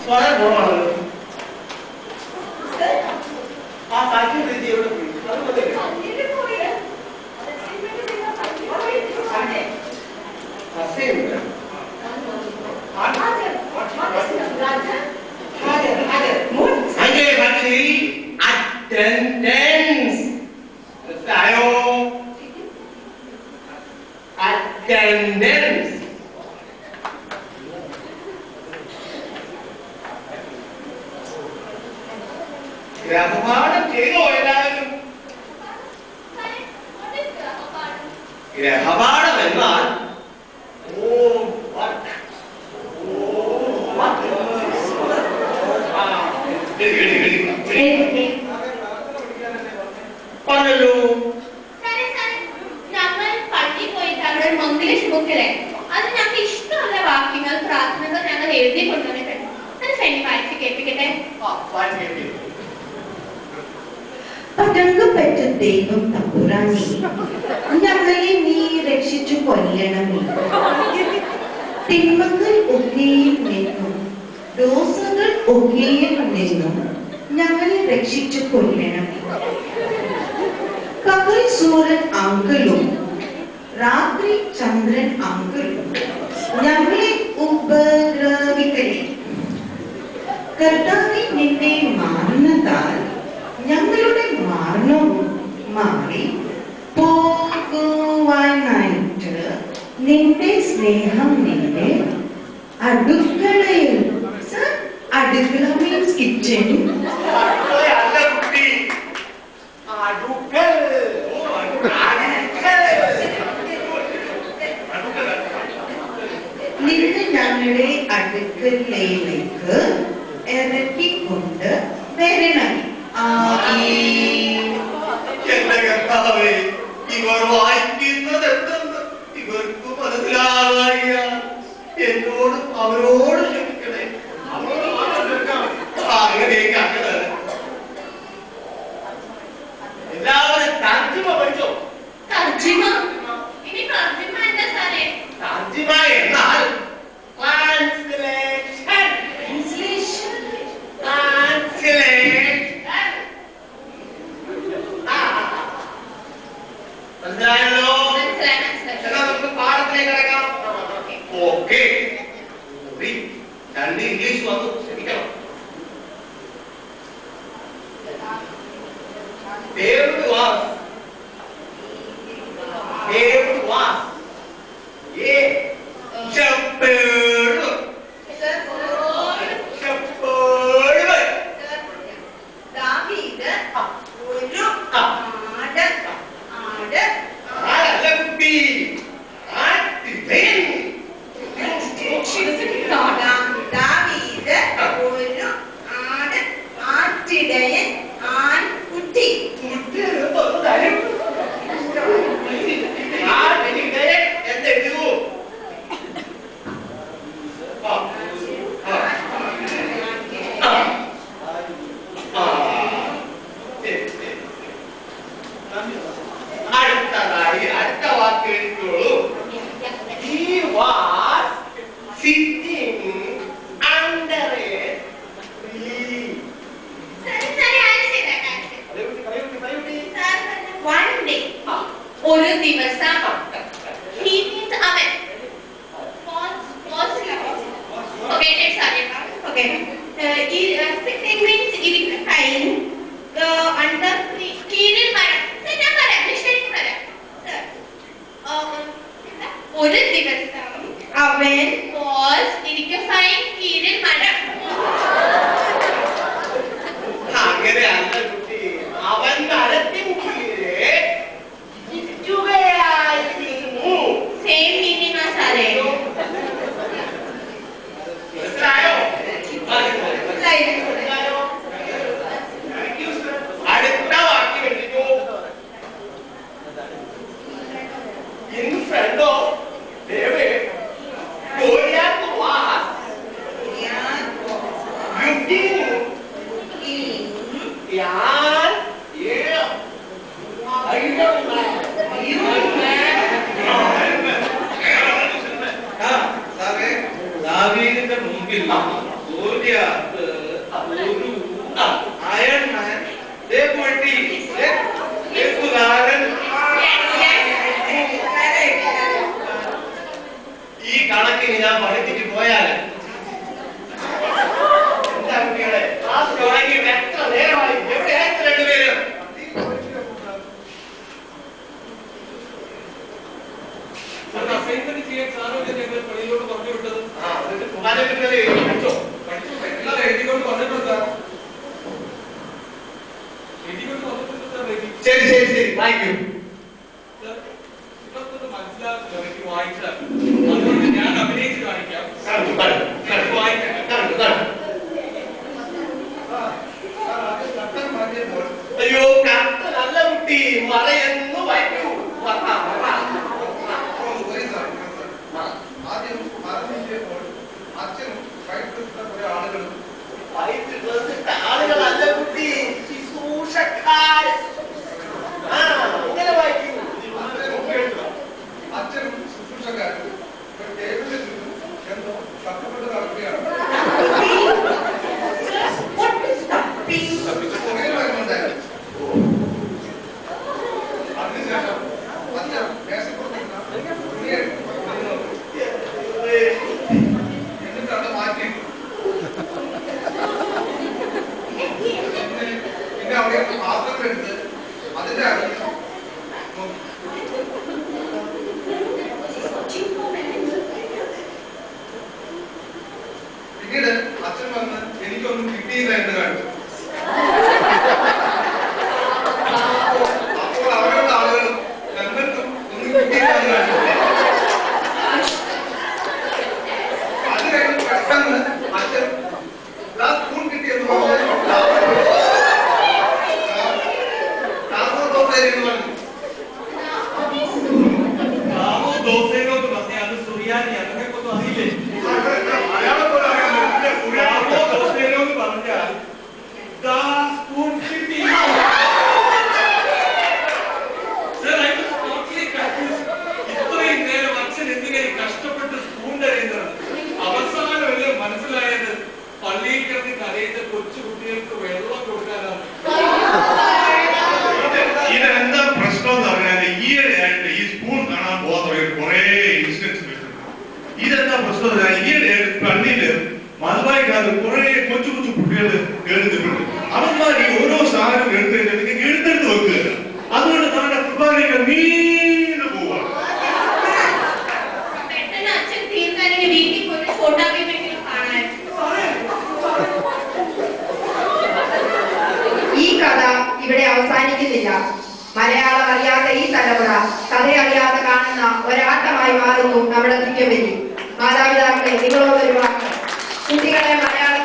വളരെ ഗുണമാണല്ലോ. ആ സാക്ഷ്യം എഴുതി എവിടെ പോയി? Attendance. Attendance. ഗ്രഹപാഠം ചെയ്തോ എല്ലാവരും? ഗ്രഹപാഠം എന്നാൽ പറഞ്ഞല്ലോ. ഞങ്ങൾ പള്ളിയിൽ പോയിട്ട് അവിടെ മംഗ്ലീഷ് ബുക്കിലെ അത് ഞങ്ങൾക്ക് ഇഷ്ടമുള്ള വാക്യങ്ങൾ പ്രാർത്ഥനകൾ ഞങ്ങൾ എഴുതി കൊണ്ടുവന്നിട്ടുണ്ട്. അത് ഫ്രണ്ട് വായിച്ച് കേൾപ്പിക്കട്ടെ. പടങ്കപ്പെട്ട ദൈവം തമ്പുരാനേ, ഞങ്ങളെ നീ രക്ഷിച്ചു കൊല്ലണമേ. തിന്മകൾ ഒക്കെയിൽ നിന്നും ദോഷങ്ങൾ ഒക്കെയിൽ നിന്നും ഞങ്ങളെ രക്ഷിച്ചു കൊല്ലണമേ. പകൽ സൂര്യൻ അങ്കിളും രാത്രി ചന്ദ്രൻ അങ്കിളും ഞങ്ങളെ ഉപദ്രവിക്കലേ. കർത്താവേ, നിന്നെ മാറുന്നതാൽ ഞങ്ങളുടെ മരണവും മാറി പോകുവാനായിട്ട് നിന്റെ സ്നേഹം നിന്റെ അടുക്കളയിൽ, അടുക്കള മീൻസ് കിച്ചൺ, നിന്ന് ഞങ്ങളുടെ അടുക്കളയിലേക്ക് ഇറക്കിക്കൊണ്ട് വരണം. ഇവർ വായിക്കുന്നത് എന്തെന്ന് ഇവർക്ക് മനസ്സിലാകായ എന്നോടും അവരോട് ക്ഷമിക്കണേ. അങ്ങനെയൊക്കെ അങ്ങനെ എല്ലാവരും തർജ്ജിമ പഠിച്ചോ? തർജ്ജിമ തർജ്ജിമ എന്നാൽ ട്രാൻസ്ലേഷൻ. മനസ്സിലായല്ലോ? നമുക്ക് പാഠത്തിലേക്ക് കിടക്കാം. ഓക്കെ, രണ്ട് ഇംഗ്ലീഷ് വന്നു, ക്ഷമിക്കണം. David was a shepherd. ദാവീദ് ഒരു ആട് ആട്ടിടയൻ ആൺകുട്ടി. അടുത്തതായി അടുത്ത വാക്ക് എഴുതിക്കോളൂ. He was sitting under a tree. One day, ഒരു ദിവസം, he means അവൻ. Okay, sorry. Okay. Sitting means ഇരിക്കുകയും under tree. കീഴിൽ മരം. ഞാൻ പറയാം, ശരിക്കും പറയാം. ഒരു ദിവസം അവൻ was ഇരിക്കുകയും കീഴിൽ മരം. അങ്ങനെയല്ല കുട്ടി, അവൻ മരത്തിൻ കീഴെ ഇരിക്കുകയായിരുന്നു. സെയിം മീനിങ് ആ സാറേ. മനസ്സിലായോ? അടുത്ത വാക്യം എഴുതിക്കോ. In front of David, Goliath was looking ദാവീദിന്റെ മുമ്പിൽ സൂര്യ അയൺമാൻ, പൊട്ടി, എഴുത്തുകാരൻ. ഈ കണക്കിന് ഞാൻ പഠിപ്പിച്ച് പോയാല് എന്താ കുട്ടികളെ ക്ലാസ് തുടങ്ങിയിട്ട് എത്ര നേരമായി? എവിടെയായിട്ട് രണ്ടുപേരും? ശരി ശരി ശരി വായിക്കൂ. അതുകൊണ്ട് ഞാൻ അഭിനയിച്ച് കാണിക്കാം. അയ്യോ കത്ത നല്ല കുട്ടി മറയെന്ന് വായിക്കൂ. ആളുകളല്ല കുട്ടി, ശുശ്രൂഷക്കാരൻ. ഇങ്ങനെ വായിക്കൂ. അച്ഛനും ശുശ്രൂഷക്കാരും ടേബിളിന് ചുറ്റും എന്തോ കഷ്ടപ്പെട്ട് നടക്കുകയാണ്. അതിനുശേഷം അച്ഛൻ മേശപ്പുറത്തിരുന്ന തുണിയെ എന്നിട്ട് അവിടെ മാറ്റി. പിന്നെ അവിടെ പാത്രത്തിലെടുത്ത് അതിന്റെ അടിയിൽ പിന്നീട് അച്ഛൻ വന്ന് എനിക്കൊന്നും കിട്ടിയില്ല എന്ന് കണ്ടു. അപ്പോൾ അവരുടെ ആളുകളും ഞങ്ങൾക്കും ഒന്നും കിട്ടിയില്ല എന്ന് കണ്ടു. അത് കഴിഞ്ഞ് പെട്ടെന്ന് അച്ഛൻ സ്പൂൺ കിട്ടിയെന്ന് പറഞ്ഞു മനസ്സിലായത് പള്ളിയിൽ കിടന്ന് കരയുന്ന കൊച്ചുകുട്ടികൾക്ക് വെള്ളം കൊടുക്കാനാണ്. ഇതെന്താ പ്രശ്നം എന്ന് പറഞ്ഞാൽ ഈയിടെയായിട്ട് ഈ സ്കൂൾ കാണാൻ പോകുന്ന കുറെ ഇൻസിഡൻസ് വരുന്നുണ്ട്. ഇതെന്താ പ്രശ്നം എന്ന് പറഞ്ഞാൽ ഈയിടെയായിട്ട് പള്ളിയില് മലബാറിക്കാർക്ക് കുറെ കൊച്ചു കൊച്ചു കുട്ടികൾ എഴുതുന്നുണ്ട്. അവന്മാർ ഈ ഓരോ സാധനം എടുത്തിട്ട് എഴുത്തെടുത്ത് വെക്കുക. അതുകൊണ്ട് നമ്മുടെ കുർബാനയൊക്കെ നീണ്ടു പോവാ. പെട്ടെന്ന് അച്ഛൻ തീർക്കാനെങ്കിൽ വീട്ടിൽ പോയിട്ട് ഛോട്ടാ ഭീമെങ്കിലും കാണാൻ. ഈ കഥ ഇവിടെ അവസാനിക്കുന്നില്ല. മലയാളം അറിയാത്ത ഈ തലമുറ കഥയറിയാതെ കാണുന്ന ഒരാട്ടമായി മാറുന്നു നമ്മുടെ ക്രിക്കറ്റ്. മാതാപിതാക്കളെ നിങ്ങളോട് ഒരു വാക്ക്, കുട്ടികളെ മലയാളം